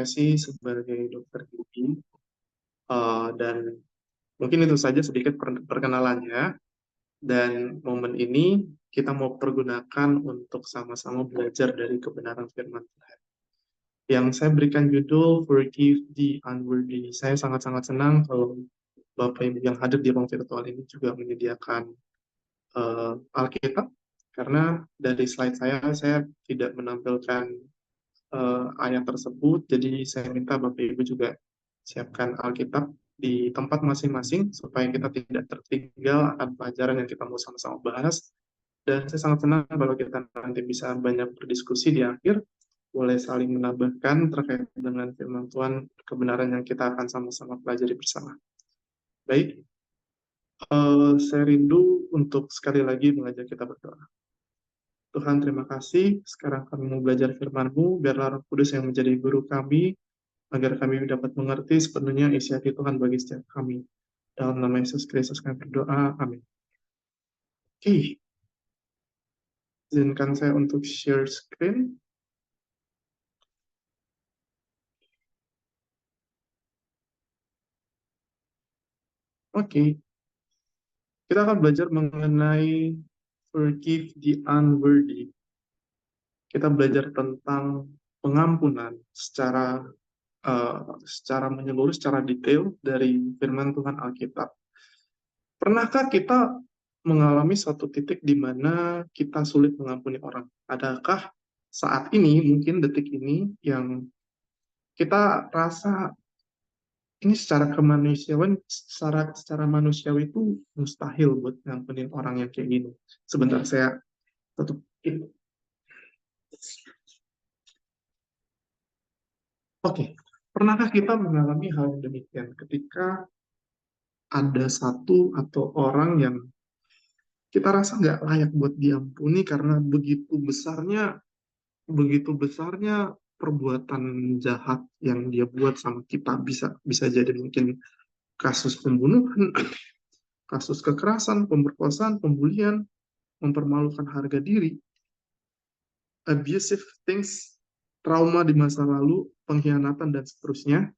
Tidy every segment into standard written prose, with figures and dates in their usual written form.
Sih sebagai dokter gigi, dan mungkin itu saja sedikit perkenalannya. Dan momen ini kita mau pergunakan untuk sama-sama belajar dari kebenaran firman Tuhan. Yang saya berikan judul Forgive the Unworthy. Saya sangat-sangat senang kalau Bapak Ibu yang hadir di ruang virtual ini juga menyediakan Alkitab, karena dari slide saya tidak menampilkan ayat tersebut, jadi saya minta Bapak Ibu juga siapkan Alkitab di tempat masing-masing supaya kita tidak tertinggal akan pelajaran yang kita mau sama-sama bahas. Dan saya sangat senang kalau kita nanti bisa banyak berdiskusi di akhir, boleh saling menambahkan terkait dengan firman Tuhan, kebenaran yang kita akan sama-sama pelajari bersama. Baik, saya rindu untuk sekali lagi mengajak kita berdoa. Tuhan, terima kasih. Sekarang kami mau belajar firman-Mu, biarlah Roh Kudus yang menjadi guru kami, agar kami dapat mengerti sepenuhnya isi hati Tuhan bagi setiap kami. Dalam nama Yesus Kristus kami berdoa, amin. Oke, izinkan saya untuk share screen. Oke, kita akan belajar mengenai forgive the unworthy. Kita belajar tentang pengampunan secara menyeluruh, secara detail dari firman Tuhan Alkitab. Pernahkah kita mengalami suatu titik di mana kita sulit mengampuni orang? Adakah saat ini, mungkin detik ini, yang kita rasa ini secara kemanusiaan, secara manusiawi itu mustahil buat ngampunin orang yang kayak gini. Sebentar, saya tutup itu. Oke, pernahkah kita mengalami hal yang demikian ketika ada satu atau orang yang kita rasa nggak layak buat diampuni karena begitu besarnya perbuatan jahat yang dia buat sama kita, bisa bisa jadi mungkin kasus pembunuhan, kasus kekerasan, pemerkosaan, pembulian, mempermalukan harga diri, abusive things, trauma di masa lalu, pengkhianatan dan seterusnya.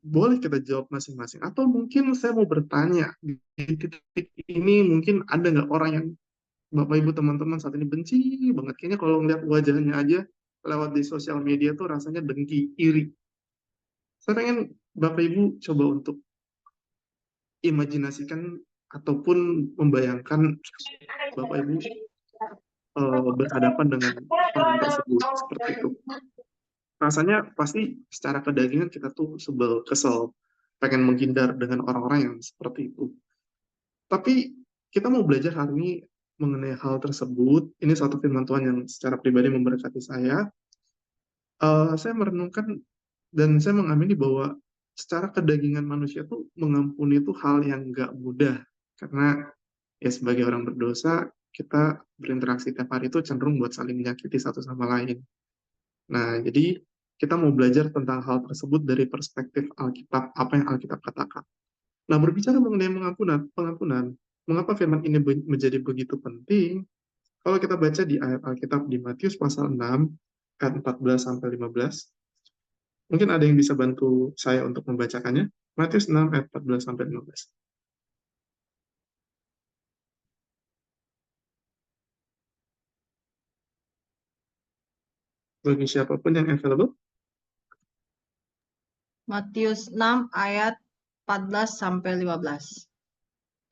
Boleh kita jawab masing-masing, atau mungkin saya mau bertanya di titik ini, mungkin ada nggak orang yang Bapak Ibu teman-teman saat ini benci banget, kayaknya kalau ngeliat wajahnya aja lewat di sosial media tuh rasanya dengki, iri. Saya pengen Bapak Ibu coba untuk imajinasikan ataupun membayangkan Bapak Ibu berhadapan dengan orang tersebut seperti itu. Rasanya pasti secara kedagingan kita tuh sebel, kesel, pengen menghindar dengan orang-orang yang seperti itu. Tapi kita mau belajar hari ini mengenai hal tersebut. Ini satu firman Tuhan yang secara pribadi memberkati saya. Saya merenungkan dan saya mengamini bahwa secara kedagingan manusia tuh mengampuni itu hal yang nggak mudah. Karena ya sebagai orang berdosa, kita berinteraksi tiap hari itu cenderung buat saling menyakiti satu sama lain. Nah, jadi kita mau belajar tentang hal tersebut dari perspektif Alkitab, apa yang Alkitab katakan. Nah, berbicara mengenai pengampunan, mengapa firman ini menjadi begitu penting? Kalau kita baca di ayat Alkitab di Matius pasal 6, ayat 14 sampai 15, mungkin ada yang bisa bantu saya untuk membacakannya. Matius 6, ayat 14 sampai 15. Bagi siapapun yang available. Matius 6 ayat 14 sampai 15.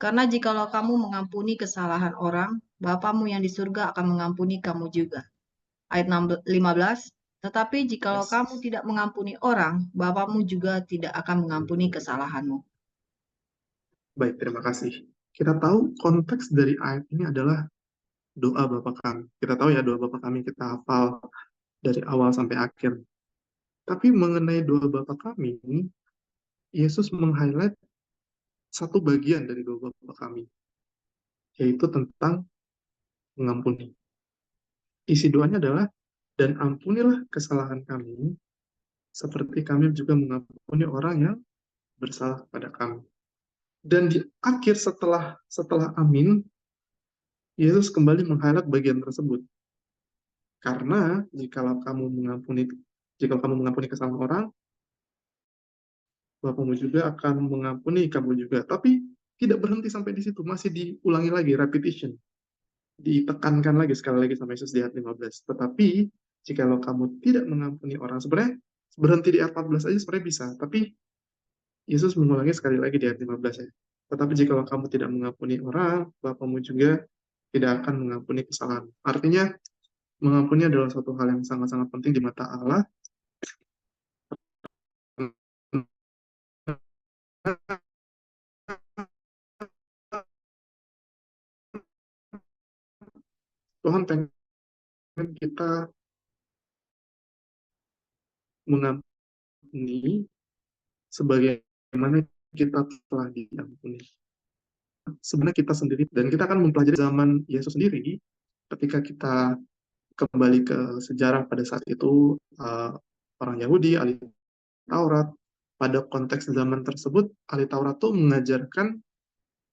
Karena jikalau kamu mengampuni kesalahan orang, Bapamu yang di surga akan mengampuni kamu juga. Ayat 15. Tetapi jikalau Yes. kamu tidak mengampuni orang, Bapamu juga tidak akan mengampuni kesalahanmu. Baik, terima kasih. Kita tahu konteks dari ayat ini adalah doa Bapa kami. Kita tahu ya doa Bapa kami, kita hafal dari awal sampai akhir. Tapi mengenai doa Bapa kami, Yesus meng-highlight satu bagian dari doa Bapa kami, yaitu tentang mengampuni. Isi doanya adalah, dan ampunilah kesalahan kami, seperti kami juga mengampuni orang yang bersalah kepada kami. Dan di akhir setelah amin, Yesus kembali meng-highlight bagian tersebut. Karena jikalau kamu mengampuni Jika kamu mengampuni kesalahan orang, Bapamu juga akan mengampuni kamu juga. Tapi tidak berhenti sampai di situ, masih diulangi lagi, repetition. Ditekankan lagi sekali lagi sama Yesus di ayat 15. Tetapi, jikalau kamu tidak mengampuni orang, sebenarnya berhenti di ayat 14 aja sebenarnya bisa. Tapi Yesus mengulangi sekali lagi di ayat 15 ya. Tetapi jikalau kamu tidak mengampuni orang, Bapamu juga tidak akan mengampuni kesalahan. Artinya, mengampuni adalah suatu hal yang sangat-sangat penting di mata Allah. Tuhan pengen kita mengampuni sebagaimana kita telah diampuni. Sebenarnya kita sendiri, dan kita akan mempelajari zaman Yesus sendiri, ketika kita kembali ke sejarah pada saat itu, orang Yahudi, ahli Taurat, pada konteks zaman tersebut, ahli Taurat tuh mengajarkan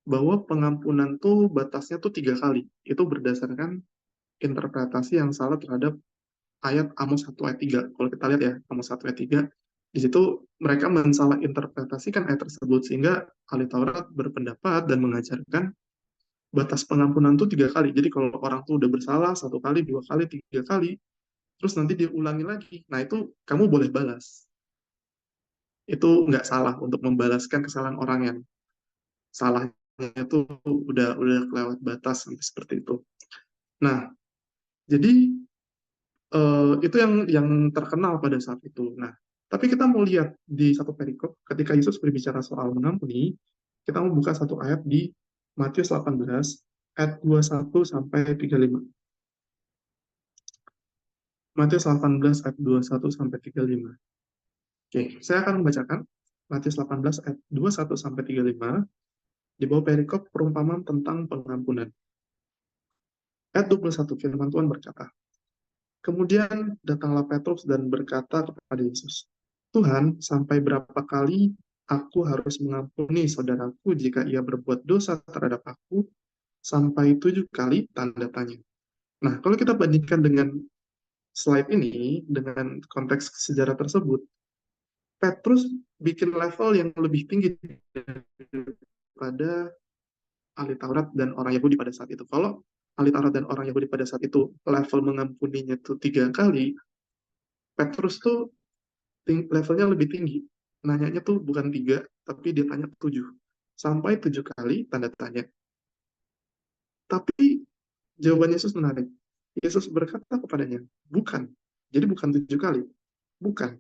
bahwa pengampunan tuh batasnya tuh 3 kali. Itu berdasarkan interpretasi yang salah terhadap ayat Amos 1 ayat 3. Kalau kita lihat ya, Amos 1 ayat 3, di situ mereka mensalah interpretasikan ayat tersebut, sehingga ahli Taurat berpendapat dan mengajarkan batas pengampunan tuh 3 kali. Jadi kalau orang tuh udah bersalah 1 kali, 2 kali, 3 kali, terus nanti dia ulangi lagi. Nah itu kamu boleh balas. Itu nggak salah untuk membalaskan kesalahan orang yang salahnya itu udah kelewat batas sampai seperti itu. Nah, jadi itu yang terkenal pada saat itu. Nah, tapi kita mau lihat di satu perikop ketika Yesus berbicara soal mengampuni, kita mau buka satu ayat di Matius 18 ayat 21 sampai 35. Matius 18 ayat 21 sampai 35. Oke, saya akan membacakan Matius 18 ayat 21 sampai 35 di bawah perikop perumpamaan tentang pengampunan. Ayat 21 firman Tuhan berkata, "Kemudian datanglah Petrus dan berkata kepada Yesus, 'Tuhan, sampai berapa kali aku harus mengampuni saudaraku jika ia berbuat dosa terhadap aku? Sampai 7 kali?' Tanda tanya." Nah, kalau kita bandingkan dengan slide ini, dengan konteks sejarah tersebut, Petrus bikin level yang lebih tinggi daripada ahli Taurat dan orang Yahudi pada saat itu. Kalau ahli Taurat dan orang Yahudi pada saat itu level mengampuninya tuh 3 kali, Petrus tuh levelnya lebih tinggi. Nanyanya tuh bukan 3, tapi dia tanya 7. Sampai 7 kali, tanda tanya. Tapi jawaban Yesus menarik. Yesus berkata kepadanya, bukan. Jadi bukan 7 kali. Bukan.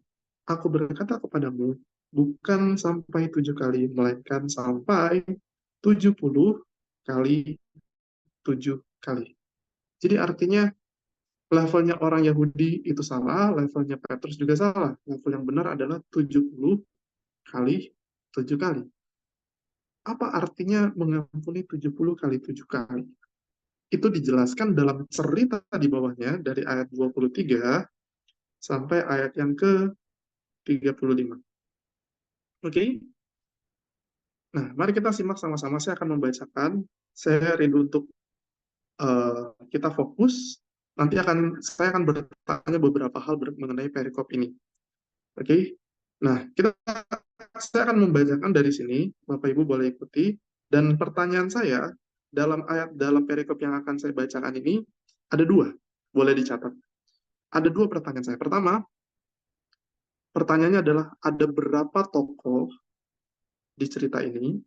Aku berkata kepadamu, bukan sampai 7 kali, melainkan sampai 70 kali 7 kali. Jadi artinya levelnya orang Yahudi itu salah, levelnya Petrus juga salah. Level yang benar adalah 70 kali 7 kali. Apa artinya mengampuni 70 kali 7 kali? Itu dijelaskan dalam cerita di bawahnya dari ayat 23 sampai ayat yang ke-35. Oke? Nah, mari kita simak sama-sama. Saya akan membacakan. Saya rindu untuk kita fokus. Nanti saya akan bertanya beberapa hal mengenai perikop ini. Oke? Nah, saya akan membacakan dari sini. Bapak Ibu boleh ikuti. Dan pertanyaan saya dalam perikop yang akan saya bacakan ini ada 2. Boleh dicatat. Ada 2 pertanyaan saya. Pertama, pertanyaannya adalah ada berapa tokoh di cerita ini?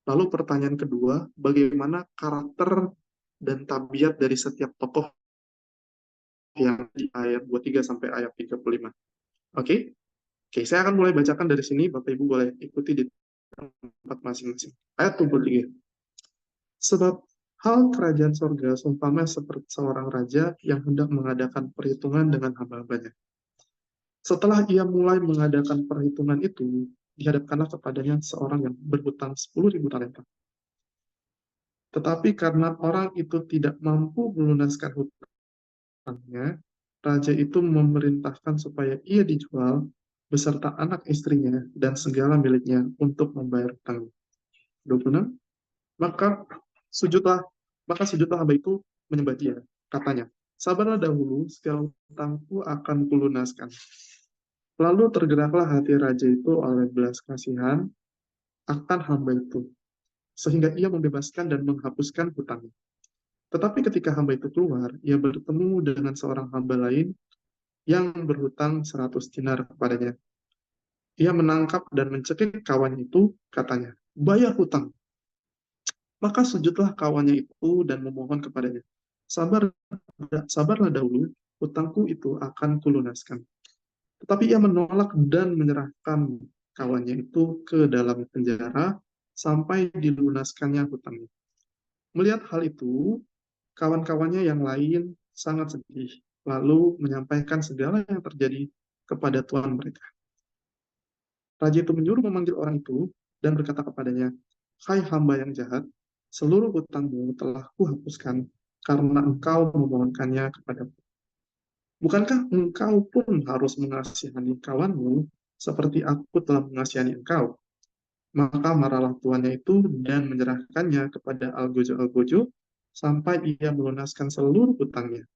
Lalu pertanyaan kedua, bagaimana karakter dan tabiat dari setiap tokoh yang di ayat 23 sampai ayat 35. Oke? Oke, saya akan mulai bacakan dari sini. Bapak Ibu boleh ikuti di tempat masing-masing. Ayat 23. Sebab hal kerajaan sorga seumpama seperti seorang raja yang hendak mengadakan perhitungan dengan hamba-hambanya. Setelah ia mulai mengadakan perhitungan itu, dihadapkanlah kepadanya seorang yang berhutang 10.000 talenta. Tetapi karena orang itu tidak mampu melunaskan hutangnya, raja itu memerintahkan supaya ia dijual beserta anak istrinya dan segala miliknya untuk membayar hutangnya. 26. Maka sujudlah hamba itu menyembah dia, katanya, Sabarlah dahulu, segala hutangku akan kulunaskan. Lalu tergeraklah hati raja itu oleh belas kasihan akan hamba itu, sehingga ia membebaskan dan menghapuskan hutangnya. Tetapi ketika hamba itu keluar, ia bertemu dengan seorang hamba lain yang berhutang 100 dinar kepadanya. Ia menangkap dan mencekik kawannya itu, katanya, bayar hutang. Maka sujudlah kawannya itu dan memohon kepadanya, sabar, sabarlah dahulu, hutangku itu akan kulunaskan. Tetapi ia menolak dan menyerahkan kawannya itu ke dalam penjara sampai dilunaskannya hutangnya. Melihat hal itu, kawan-kawannya yang lain sangat sedih, lalu menyampaikan segala yang terjadi kepada tuan mereka. Raja itu menyuruh memanggil orang itu dan berkata kepadanya, hai hamba yang jahat, seluruh hutangmu telah kuhapuskan karena engkau memohonkannya kepadaku. Bukankah engkau pun harus mengasihani kawanmu seperti aku telah mengasihani engkau? Maka marahlah tuannya itu dan menyerahkannya kepada Algojo-Algojo sampai ia melunaskan seluruh hutangnya.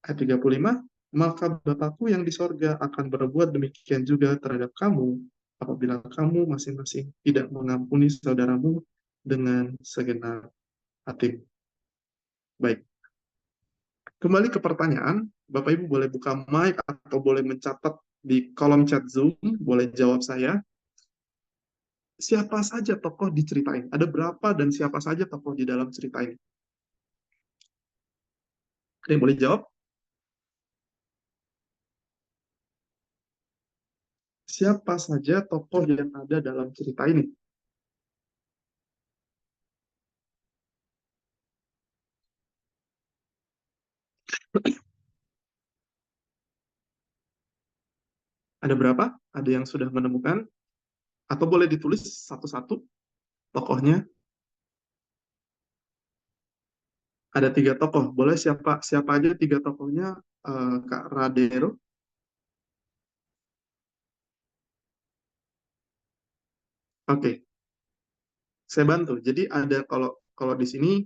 Ayat 35, maka Bapakku yang di sorga akan berbuat demikian juga terhadap kamu apabila kamu masing-masing tidak mengampuni saudaramu dengan segenap hati. Baik, kembali ke pertanyaan, Bapak Ibu boleh buka mic atau boleh mencatat di kolom chat Zoom, boleh jawab saya. Siapa saja tokoh di cerita ini? Ada berapa dan siapa saja tokoh di dalam cerita ini? Ada yang boleh jawab? Siapa saja tokoh yang ada dalam cerita ini? Ada berapa? Ada yang sudah menemukan? Atau boleh ditulis satu-satu tokohnya? Ada 3 tokoh. Boleh siapa siapa aja 3 tokohnya? Kak Radero. Oke, saya bantu. Jadi ada kalau kalau di sini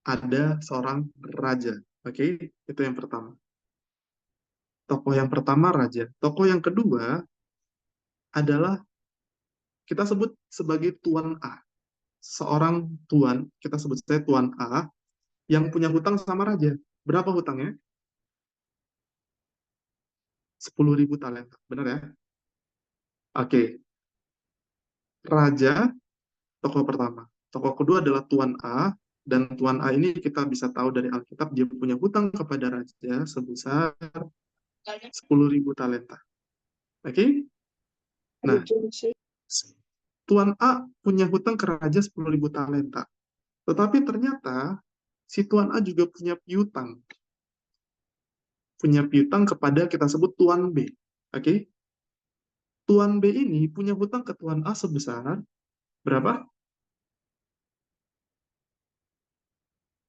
ada seorang raja. Oke, itu yang pertama. Tokoh yang pertama raja. Tokoh yang kedua adalah kita sebut sebagai Tuan A. Seorang tuan, kita sebut saja Tuan A, yang punya hutang sama raja. Berapa hutangnya? 10.000 talenta. Benar ya? Oke, raja, tokoh pertama. Tokoh kedua adalah Tuan A, dan Tuan A ini kita bisa tahu dari Alkitab, dia punya hutang kepada raja sebesar 10.000 talenta. Oke? Nah, Tuan A punya hutang ke raja 10.000 talenta. Tetapi ternyata si Tuan A juga punya piutang. Punya piutang kepada kita sebut Tuan B. Oke? Tuan B ini punya hutang ke Tuan A sebesar berapa?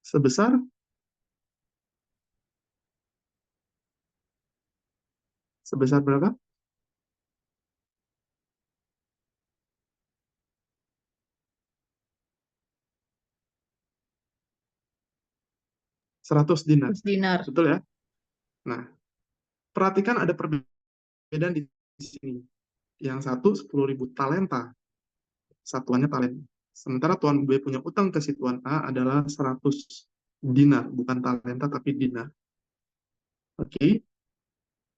Sebesar sebesar berapa? 100 dinar. Dinar. Betul ya? Nah, perhatikan ada perbedaan di sini. Yang satu 10.000 talenta, satuannya talenta. Sementara Tuan B punya utang ke si Tuan A adalah 100 dinar, bukan talenta tapi dinar. Oke.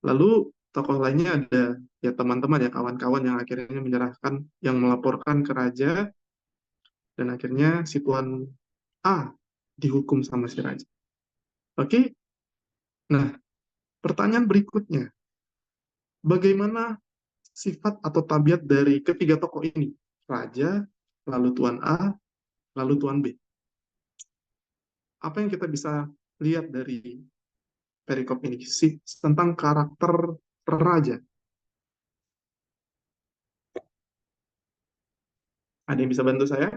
Lalu tokoh lainnya ada ya teman-teman ya kawan-kawan yang akhirnya menyerahkan, yang melaporkan ke raja, dan akhirnya si Tuan A dihukum sama si raja. Oke. Nah, pertanyaan berikutnya, bagaimana sifat atau tabiat dari ketiga tokoh ini? Raja, lalu Tuan A, lalu Tuan B. Apa yang kita bisa lihat dari perikop ini sih tentang karakter raja? Ada yang bisa bantu saya?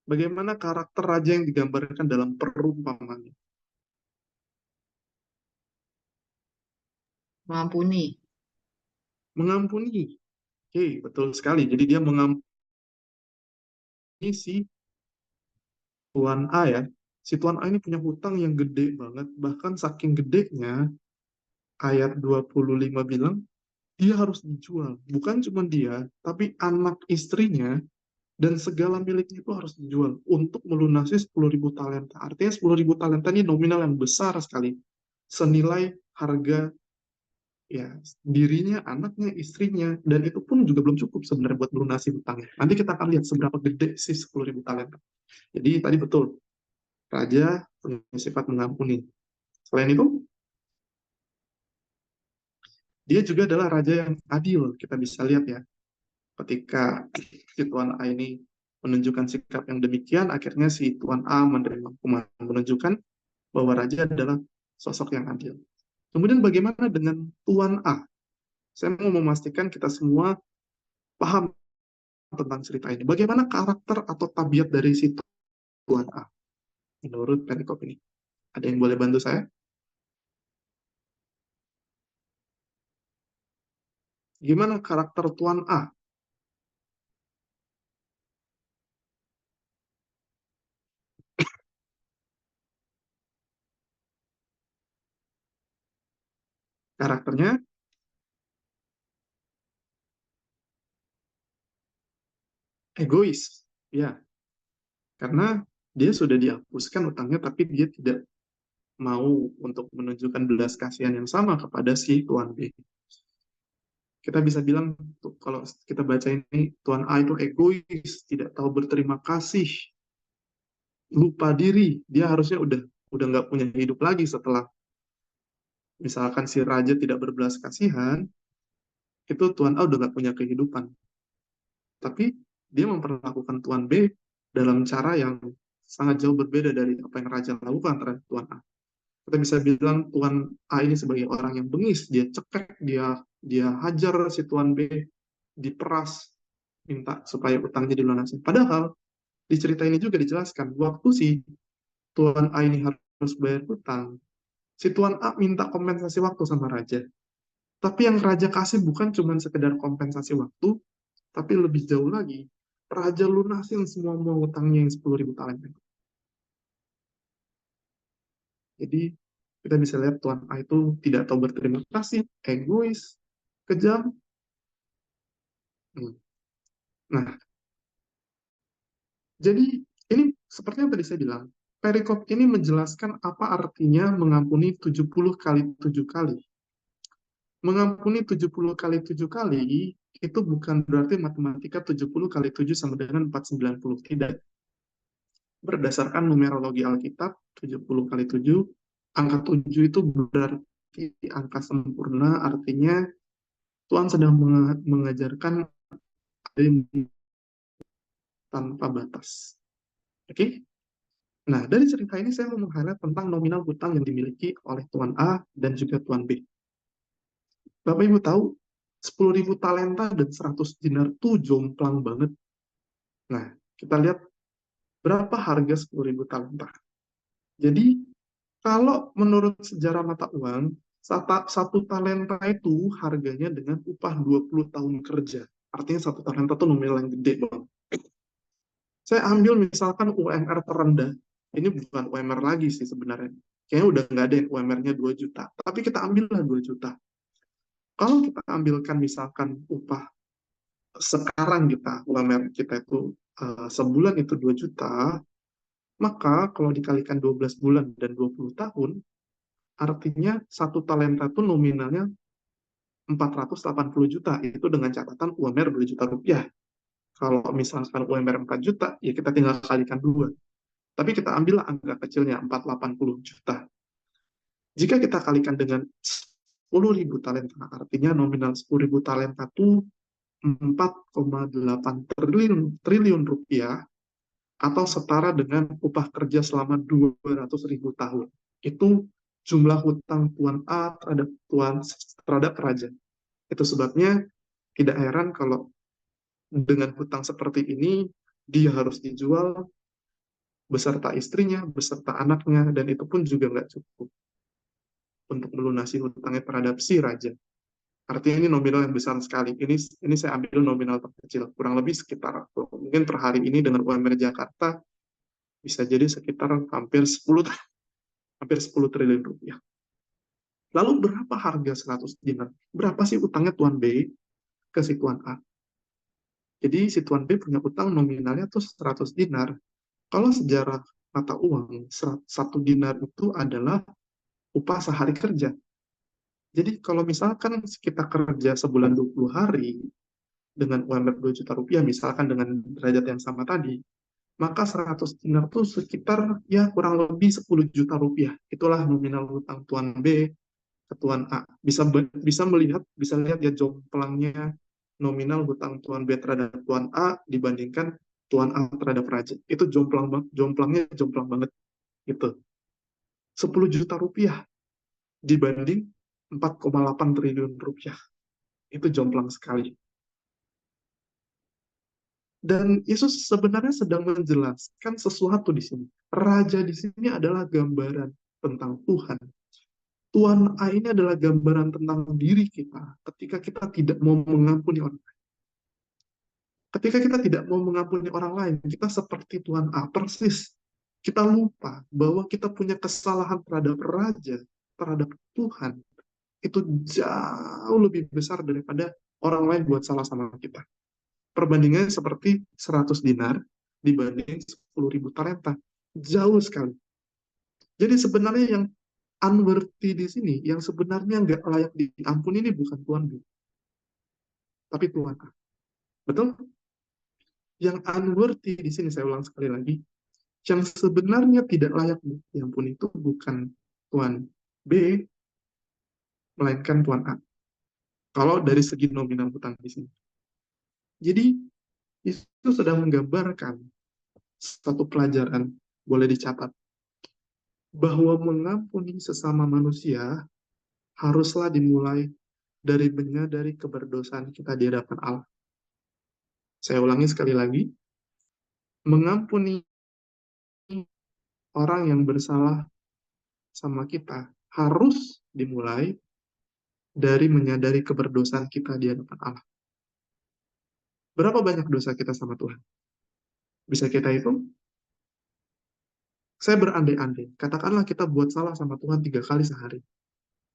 Bagaimana karakter raja yang digambarkan dalam perumpamaan? Mengampuni. Mengampuni. Oke, betul sekali. Jadi dia mengampuni si Tuan A ya, si Tuan A ini punya hutang yang gede banget, bahkan saking gedenya, ayat 25 bilang, dia harus dijual. Bukan cuma dia, tapi anak istrinya dan segala miliknya itu harus dijual untuk melunasi 10.000 talenta. Artinya 10.000 talenta ini nominal yang besar sekali. Senilai harga ya dirinya, anaknya, istrinya, dan itu pun juga belum cukup sebenarnya buat melunasi hutangnya. Nanti kita akan lihat seberapa gede sih 10.000 talenta. Jadi tadi betul, raja punya sifat mengampuni. Selain itu, dia juga adalah raja yang adil. Kita bisa lihat ya, ketika si Tuan A ini menunjukkan sikap yang demikian, akhirnya si Tuan A menerima hukuman, menunjukkan bahwa raja adalah sosok yang adil. Kemudian bagaimana dengan Tuan A? Saya mau memastikan kita semua paham tentang cerita ini. Bagaimana karakter atau tabiat dari si Tuan A menurut perikop ini? Ada yang boleh bantu saya? Gimana karakter Tuan A? Karakternya egois. Ya, karena dia sudah dihapuskan utangnya, tapi dia tidak mau untuk menunjukkan belas kasihan yang sama kepada si Tuan B. Kita bisa bilang, tuh, kalau kita baca ini, Tuan A itu egois, tidak tahu berterima kasih, lupa diri, dia harusnya udah nggak punya hidup lagi setelah misalkan si raja tidak berbelas kasihan, itu Tuan A udah nggak punya kehidupan. Tapi dia memperlakukan Tuan B dalam cara yang sangat jauh berbeda dari apa yang raja lakukan terhadap Tuan A. Kita bisa bilang Tuan A ini sebagai orang yang bengis, dia cekek, dia hajar si Tuan B, diperas, minta supaya utangnya dilunasi. Padahal di cerita ini juga dijelaskan, waktu si Tuan A ini harus bayar utang, si Tuan A minta kompensasi waktu sama raja. Tapi yang raja kasih bukan cuma sekedar kompensasi waktu, tapi lebih jauh lagi, raja lunasin semua mau utangnya yang 10.000 talenta. Jadi kita bisa lihat Tuan A itu tidak tahu berterima kasih, egois, kejam. Nah, jadi ini seperti yang tadi saya bilang, perikop ini menjelaskan apa artinya mengampuni 70 kali 7 kali. Mengampuni 70 kali 7 kali itu bukan berarti matematika 70 kali 7 sama dengan 490. Tidak. Berdasarkan numerologi Alkitab, 70 kali 7, angka 7 itu berarti angka sempurna, artinya Tuhan sedang mengajarkan tanpa batas. Oke? Okay? Nah, dari cerita ini saya mau meng-highlight tentang nominal hutang yang dimiliki oleh Tuan A dan juga Tuan B. Bapak Ibu tahu, 10.000 talenta dan 100 dinar itu jomplang banget. Nah, kita lihat berapa harga 10.000 talenta. Jadi, kalau menurut sejarah mata uang, satu talenta itu harganya dengan upah 20 tahun kerja. Artinya satu talenta itu nominal yang gede banget. Saya ambil misalkan UMR terendah. Ini bukan UMR lagi sih sebenarnya. Kayaknya udah nggak ada yang UMR-nya 2 juta. Tapi kita ambillah 2 juta. Kalau kita ambilkan misalkan upah sekarang kita, UMR kita itu sebulan itu 2 juta, maka kalau dikalikan 12 bulan dan 20 tahun, artinya satu talenta itu nominalnya 480 juta. Itu dengan catatan UMR 2 juta rupiah. Kalau misalkan UMR 4 juta, ya kita tinggal kalikan 2. Tapi kita ambil angka kecilnya, 480 juta. Jika kita kalikan dengan 10.000 talenta, artinya nominal 10.000 talenta itu 4,8 triliun rupiah, atau setara dengan upah kerja selama 200.000 tahun. Itu jumlah hutang Tuan A terhadap raja. Itu sebabnya tidak heran kalau dengan hutang seperti ini, dia harus dijual beserta istrinya, beserta anaknya, dan itu pun juga nggak cukup untuk melunasi hutangnya terhadap si raja. Artinya ini nominal yang besar sekali. Ini saya ambil nominal terkecil, kurang lebih sekitar mungkin per hari ini dengan UMR Jakarta Bisa jadi sekitar hampir 10 triliun rupiah. Lalu berapa harga 100 dinar? Berapa sih utangnya Tuan B ke si Tuan A? Jadi si Tuan B punya utang nominalnya tuh 100 dinar. Kalau sejarah mata uang, 1 dinar itu adalah upah sehari kerja. Jadi kalau misalkan kita kerja sebulan 20 hari dengan UMR 2 juta rupiah, misalkan dengan derajat yang sama tadi, maka 100 dinar itu sekitar ya kurang lebih 10 juta rupiah. Itulah nominal hutang Tuan B ke Tuan A. Bisa lihat ya jomplangnya nominal hutang Tuan B terhadap Tuan A dibandingkan Tuan A terhadap Raja. Itu jomplangnya jomplang banget gitu. 10 juta rupiah dibanding 4,8 triliun rupiah. Itu jomplang sekali. Dan Yesus sebenarnya sedang menjelaskan sesuatu di sini. Raja di sini adalah gambaran tentang Tuhan. Tuan A ini adalah gambaran tentang diri kita ketika kita tidak mau mengampuni orang lain. Ketika kita tidak mau mengampuni orang lain, kita seperti Tuan A, persis. Kita lupa bahwa kita punya kesalahan terhadap Raja, terhadap Tuhan. Itu jauh lebih besar daripada orang lain buat salah sama kita. Perbandingannya seperti 100 dinar dibanding 10.000 talenta. Jauh sekali. Jadi sebenarnya yang unworthy di sini, yang sebenarnya nggak layak diampuni ini bukan Tuhan B, tapi Tuhan A. Betul? Yang unworthy di sini, saya ulang sekali lagi, yang sebenarnya tidak layak diampuni itu bukan Tuhan B, melainkan Tuhan A. Kalau dari segi nominal hutang di sini. Jadi, itu sedang menggambarkan satu pelajaran, boleh dicatat, bahwa mengampuni sesama manusia haruslah dimulai dari menyadari keberdosaan kita di hadapan Allah. Saya ulangi sekali lagi, mengampuni orang yang bersalah sama kita harus dimulai dari menyadari keberdosaan kita di hadapan Allah. Berapa banyak dosa kita sama Tuhan? Bisa kita hitung? Saya berandai-andai, katakanlah kita buat salah sama Tuhan 3 kali sehari.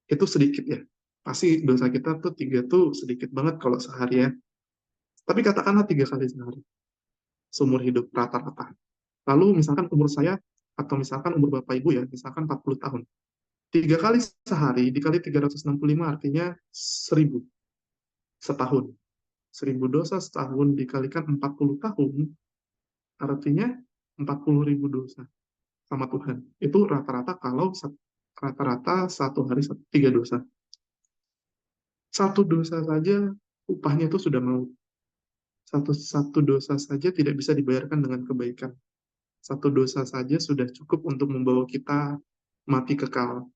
Itu sedikit ya. Pasti dosa kita tuh 3 tuh sedikit banget kalau sehari ya. Tapi katakanlah 3 kali sehari. Seumur hidup rata-rata. Lalu misalkan umur saya, atau misalkan umur Bapak Ibu ya, misalkan 40 tahun. 3 kali sehari dikali 365 artinya 1.000 setahun. 1.000 dosa setahun dikalikan 40 tahun, artinya 40.000 dosa sama Tuhan. Itu rata-rata kalau rata-rata 1 hari 3 dosa. 1 dosa saja upahnya itu sudah mau. Satu dosa saja tidak bisa dibayarkan dengan kebaikan. 1 dosa saja sudah cukup untuk membawa kita mati kekal.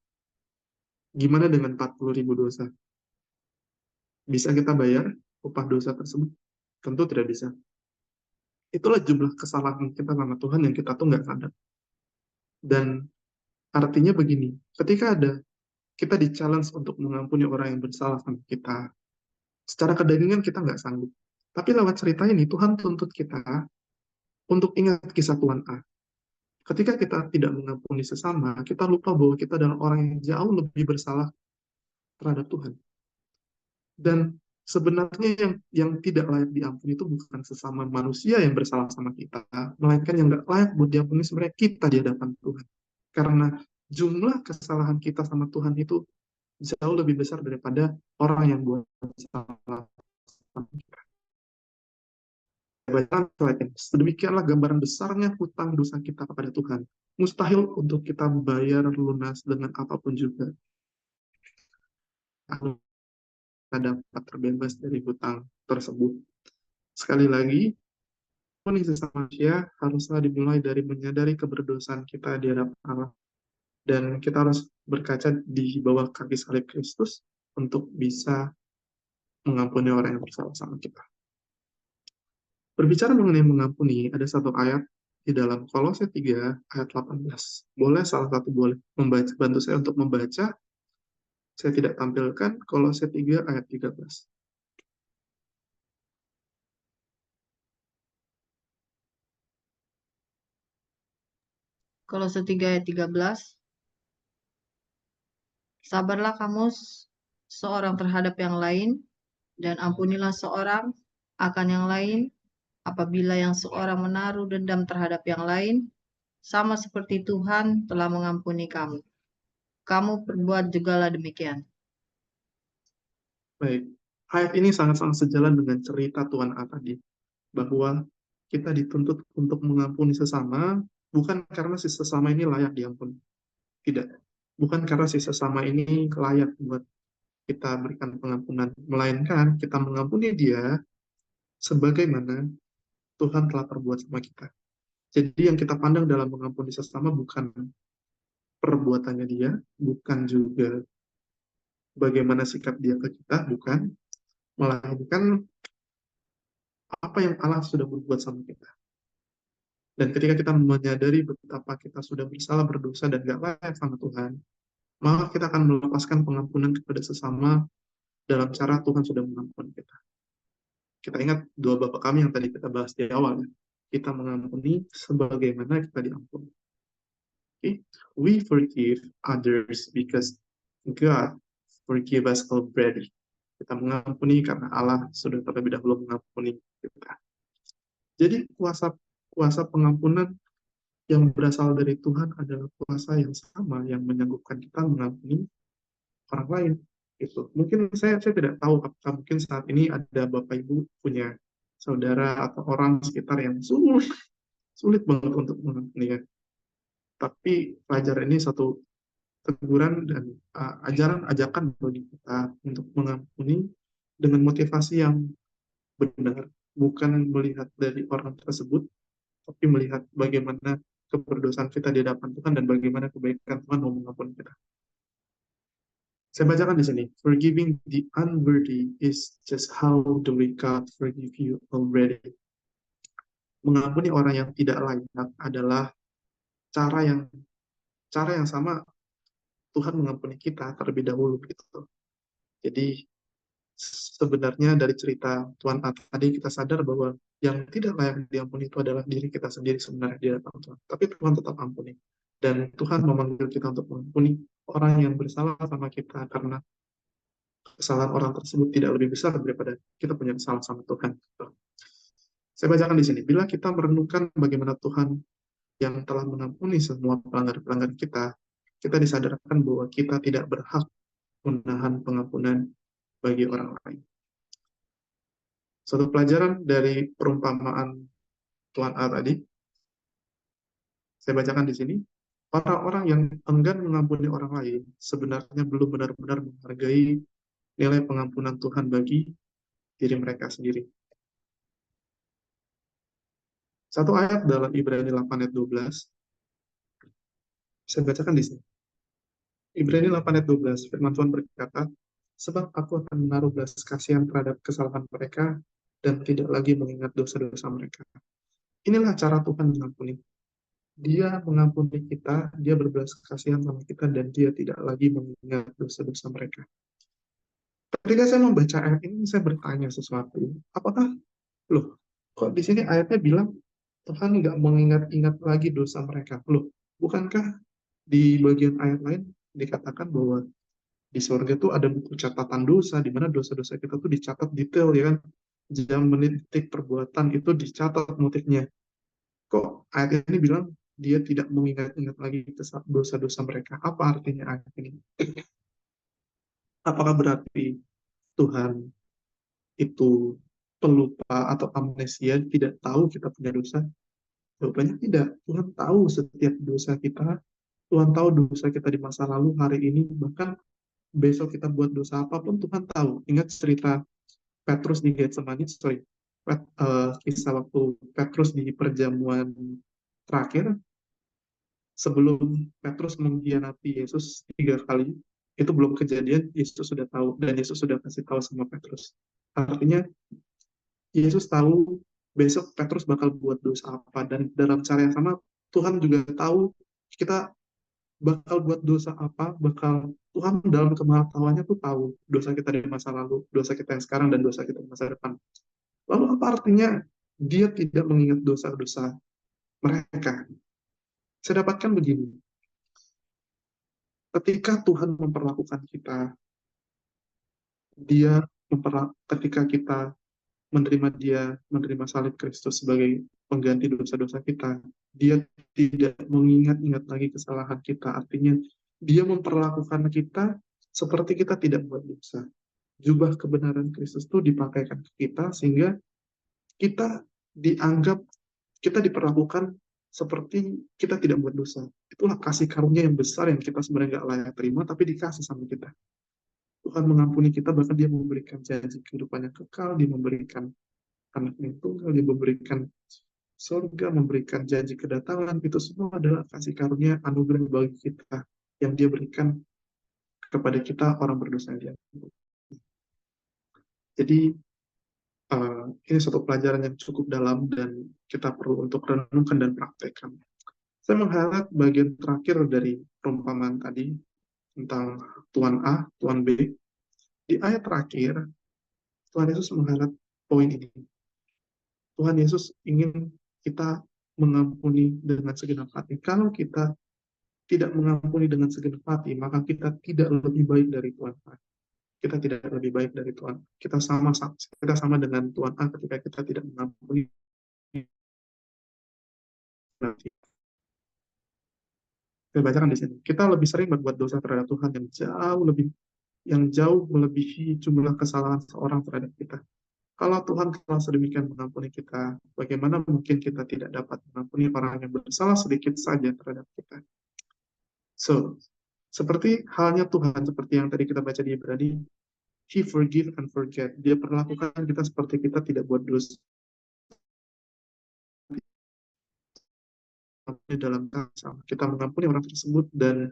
Gimana dengan 40.000 dosa? Bisa kita bayar upah dosa tersebut? Tentu tidak bisa. Itulah jumlah kesalahan kita sama Tuhan yang kita tuh nggak sadar. Dan artinya begini, ketika kita di-challenge untuk mengampuni orang yang bersalah sama kita, secara kedagingan kita nggak sanggup. Tapi lewat cerita ini, Tuhan tuntut kita untuk ingat kisah Tuhan A. Ketika kita tidak mengampuni sesama, kita lupa bahwa kita adalah orang yang jauh lebih bersalah terhadap Tuhan. Dan sebenarnya yang tidak layak diampuni itu bukan sesama manusia yang bersalah sama kita, melainkan yang nggak layak buat diampuni sebenarnya kita di hadapan Tuhan. Karena jumlah kesalahan kita sama Tuhan itu jauh lebih besar daripada orang yang buat salah sama kita. Sedemikianlah gambaran besarnya hutang dosa kita kepada Tuhan. Mustahil untuk kita bayar lunas dengan apapun juga. Kita dapat terbebas dari hutang tersebut. Sekali lagi, mengampuni sesama manusia haruslah dimulai dari menyadari keberdosaan kita di hadapan Allah. Dan kita harus berkaca di bawah kaki salib Kristus untuk bisa mengampuni orang yang bersalah sama kita. Berbicara mengenai mengampuni, ada satu ayat di dalam Kolose 3 ayat 18. Boleh salah satu boleh bantu saya untuk membaca. Saya tidak tampilkan Kolose 3 ayat 13. Kolose 3 ayat 13, sabarlah kamu seorang terhadap yang lain, dan ampunilah seorang akan yang lain, apabila yang seorang menaruh dendam terhadap yang lain, sama seperti Tuhan telah mengampuni kamu. Kamu perbuat jugalah demikian. Baik, ayat ini sangat-sangat sejalan dengan cerita Tuhan A tadi, bahwa kita dituntut untuk mengampuni sesama, bukan karena si sesama ini layak diampuni. Tidak. Bukan karena si sesama ini layak buat kita berikan pengampunan, melainkan kita mengampuni dia sebagaimana Tuhan telah perbuat sama kita. Jadi yang kita pandang dalam mengampuni sesama bukan perbuatannya dia, bukan juga bagaimana sikap dia ke kita, bukan, melainkan apa yang Allah sudah berbuat sama kita. Dan ketika kita menyadari betapa kita sudah bersalah, berdosa, dan gak layak sama Tuhan, maka kita akan melepaskan pengampunan kepada sesama dalam cara Tuhan sudah mengampuni kita. Kita ingat dua bapak kami yang tadi kita bahas di awal, ya. Kita mengampuni sebagaimana kita diampuni. Okay? We forgive others because God forgive us already. Kita mengampuni karena Allah sudah terlebih dahulu mengampuni kita. Jadi kuasa pengampunan yang berasal dari Tuhan adalah kuasa yang sama yang menyanggupkan kita mengampuni orang lain. Itu mungkin saya tidak tahu apakah mungkin saat ini ada bapak ibu punya saudara atau orang sekitar yang sulit banget untuk mengampuni ya. Tapi pelajaran ini satu teguran dan ajaran ajakan bagi kita untuk mengampuni dengan motivasi yang benar, bukan melihat dari orang tersebut, tapi melihat bagaimana keberdosaan kita di hadapan Tuhan dan bagaimana kebaikan Tuhan mau mengampuni kita. Saya bacakan di sini. Forgiving the unworthy is just how the way God forgive you already. Mengampuni orang yang tidak layak adalah cara yang sama Tuhan mengampuni kita terlebih dahulu gitu. Jadi sebenarnya dari cerita Tuhan tadi kita sadar bahwa yang tidak layak diampuni itu adalah diri kita sendiri sebenarnya di hadapan Tuhan. Tapi Tuhan tetap ampuni. Dan Tuhan memanggil kita untuk mengampuni orang yang bersalah sama kita karena kesalahan orang tersebut tidak lebih besar daripada kita punya kesalahan sama Tuhan. Saya bacakan di sini. Bila kita merenungkan bagaimana Tuhan yang telah mengampuni semua pelanggar-pelanggar kita disadarkan bahwa kita tidak berhak menahan pengampunan bagi orang lain. Suatu pelajaran dari perumpamaan Tuhan A tadi, saya bacakan di sini. Orang-orang yang enggan mengampuni orang lain sebenarnya belum benar-benar menghargai nilai pengampunan Tuhan bagi diri mereka sendiri. Satu ayat dalam Ibrani 8 ayat 12, saya bacakan di sini. Ibrani 8 ayat 12, firman Tuhan berkata, sebab aku akan menaruh belas kasihan terhadap kesalahan mereka dan tidak lagi mengingat dosa-dosa mereka. Inilah cara Tuhan mengampuni. Dia mengampuni kita, dia berbelas kasihan sama kita, dan dia tidak lagi mengingat dosa-dosa mereka. Ketika saya membaca ayat ini, saya bertanya sesuatu. Apakah, kok di sini ayatnya bilang Tuhan nggak mengingat-ingat lagi dosa mereka? Bukankah di bagian ayat lain dikatakan bahwa di surga tuh ada buku catatan dosa, di mana dosa-dosa kita tuh dicatat detail, ya kan? Jam, menit, detik, perbuatan itu dicatat motifnya. Kok ayat ini bilang dia tidak mengingat-ingat lagi dosa-dosa mereka? Apa artinya ayat ini? Apakah berarti Tuhan itu pelupa atau amnesia, tidak tahu kita punya dosa? Jawabannya tidak. Tuhan tahu setiap dosa kita. Tuhan tahu dosa kita di masa lalu, hari ini, bahkan besok kita buat dosa apapun Tuhan tahu. Ingat cerita Petrus di Getsemani, kisah waktu Petrus di perjamuan terakhir, sebelum Petrus mengkhianati Yesus 3 kali, itu belum kejadian, Yesus sudah tahu, dan Yesus sudah kasih tahu sama Petrus. Artinya, Yesus tahu besok Petrus bakal buat dosa apa, dan dalam cara yang sama, Tuhan juga tahu kita bakal buat dosa apa, Tuhan dalam kemahatahuannya tuh tahu dosa kita di masa lalu, dosa kita yang sekarang, dan dosa kita di masa depan. Lalu apa artinya dia tidak mengingat dosa-dosa mereka? Saya dapatkan begini, ketika Tuhan memperlakukan kita, ketika kita menerima salib Kristus sebagai pengganti dosa-dosa kita, dia tidak mengingat-ingat lagi kesalahan kita. Artinya, dia memperlakukan kita seperti kita tidak buat dosa. Jubah kebenaran Kristus itu dipakaikan ke kita, sehingga kita dianggap, kita diperlakukan seperti kita tidak buat dosa. Itulah kasih karunia yang besar yang kita sebenarnya nggak layak terima, tapi dikasih sama kita. Tuhan mengampuni kita, bahkan dia memberikan janji kehidupan yang kekal, dia memberikan anak yang tunggal, dia memberikan surga, memberikan janji kedatangan. Itu semua adalah kasih karunia anugerah bagi kita yang dia berikan kepada kita orang berdosa dia. Jadi ini satu pelajaran yang cukup dalam dan kita perlu untuk renungkan dan praktekkan. Saya mengharap bagian terakhir dari perumpamaan tadi tentang Tuan A, Tuan B. Di ayat terakhir, Tuhan Yesus mengharap poin ini. Tuhan Yesus ingin kita mengampuni dengan segenap hati. Kalau kita tidak mengampuni dengan segenap hati, maka kita tidak lebih baik dari Tuhan A. Kita tidak lebih baik dari Tuhan. Kita sama dengan Tuhan A ketika kita tidak mengampuni. Saya bacakan di sini. Kita lebih sering berbuat dosa terhadap Tuhan yang jauh melebihi jumlah kesalahan seorang terhadap kita. Kalau Tuhan telah sedemikian mengampuni kita, bagaimana mungkin kita tidak dapat mengampuni orang yang bersalah sedikit saja terhadap kita? So, seperti halnya Tuhan, seperti yang tadi kita baca di Ibrani, He forgive and forget. Dia perlakukan kita seperti kita tidak buat dosa dalam sama. Kita mengampuni orang tersebut dan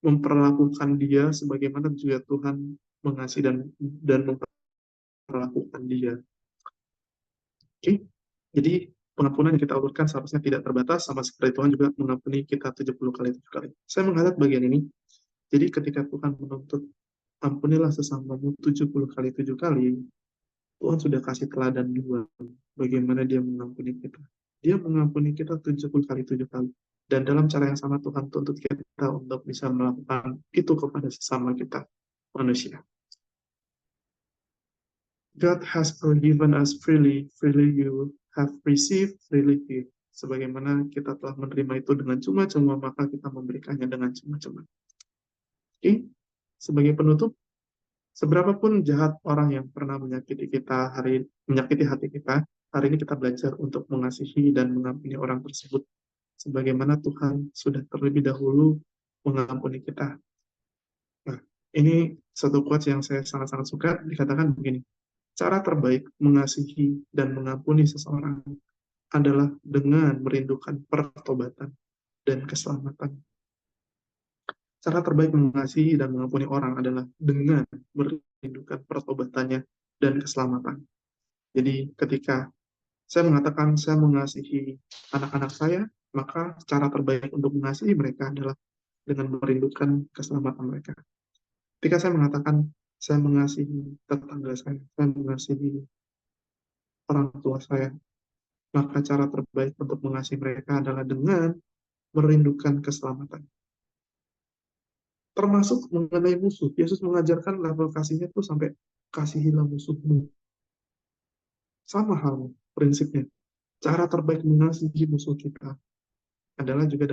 memperlakukan dia sebagaimana juga Tuhan mengasihi dan memperlakukan dia. Oke, jadi pengampunan yang kita ulurkan seharusnya tidak terbatas, sama seperti Tuhan juga mengampuni kita 70 kali 7 kali. Saya mengharap bagian ini, jadi ketika Tuhan menuntut ampunilah sesamamu 70 kali 7 kali, Tuhan sudah kasih teladan dua bagaimana dia mengampuni kita. Dia mengampuni kita 70 kali 7 kali. Dan dalam cara yang sama Tuhan tuntut kita untuk bisa melakukan itu kepada sesama kita, manusia. God has forgiven us freely, freely you have received, freely give. Sebagaimana kita telah menerima itu dengan cuma-cuma, maka kita memberikannya dengan cuma-cuma. Oke, sebagai penutup, seberapapun jahat orang yang pernah menyakiti hati kita, hari ini kita belajar untuk mengasihi dan mengampuni orang tersebut. Sebagaimana Tuhan sudah terlebih dahulu mengampuni kita. Nah, ini satu quotes yang saya sangat-sangat suka, dikatakan begini. Cara terbaik mengasihi dan mengampuni seseorang adalah dengan merindukan pertobatan dan keselamatan. Cara terbaik mengasihi dan mengampuni orang adalah dengan merindukan pertobatannya dan keselamatan. Jadi ketika saya mengatakan saya mengasihi anak-anak saya, maka cara terbaik untuk mengasihi mereka adalah dengan merindukan keselamatan mereka. Ketika saya mengatakan saya mengasihi tetangga saya mengasihi orang tua saya, maka cara terbaik untuk mengasihi mereka adalah dengan merindukan keselamatan. Termasuk mengenai musuh. Yesus mengajarkan level kasihnya itu sampai kasihilah musuhmu. Sama hal prinsipnya. Cara terbaik mengasihi musuh kita adalah juga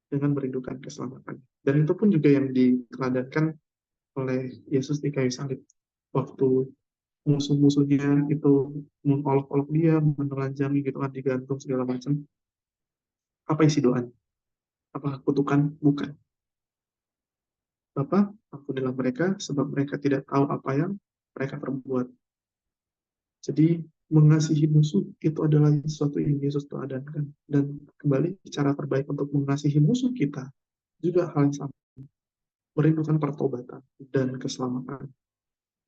dengan merindukan keselamatan. Dan itu pun juga yang diteladankan oleh Yesus di kayu salib. Waktu musuh-musuhnya itu mengolok-olok dia, menelanjangi gitu kan, digantung segala macam. Apa isi doanya? Apa kutukan? Bukan. Bapa, ampunilah mereka, sebab mereka tidak tahu apa yang mereka perbuat. Jadi, mengasihi musuh itu adalah sesuatu yang Yesus teladankan. Dan kembali, cara terbaik untuk mengasihi musuh kita juga hal yang sama. Merindukan pertobatan dan keselamatan.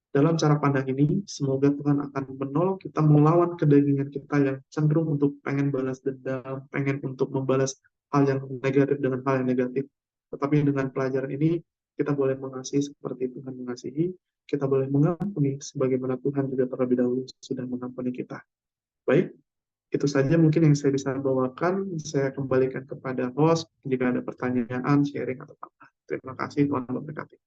Dalam cara pandang ini, semoga Tuhan akan menolong kita melawan kedagingan kita yang cenderung untuk pengen balas dendam, pengen untuk membalas hal yang negatif dengan hal yang negatif. Tetapi dengan pelajaran ini, kita boleh mengasihi seperti Tuhan mengasihi, kita boleh mengampuni sebagaimana Tuhan juga terlebih dahulu sudah mengampuni kita. Baik, Itu saja mungkin yang saya bisa bawakan. Saya kembalikan kepada host jika ada pertanyaan, sharing, atau apa. Terima kasih, Tuhan memberkati.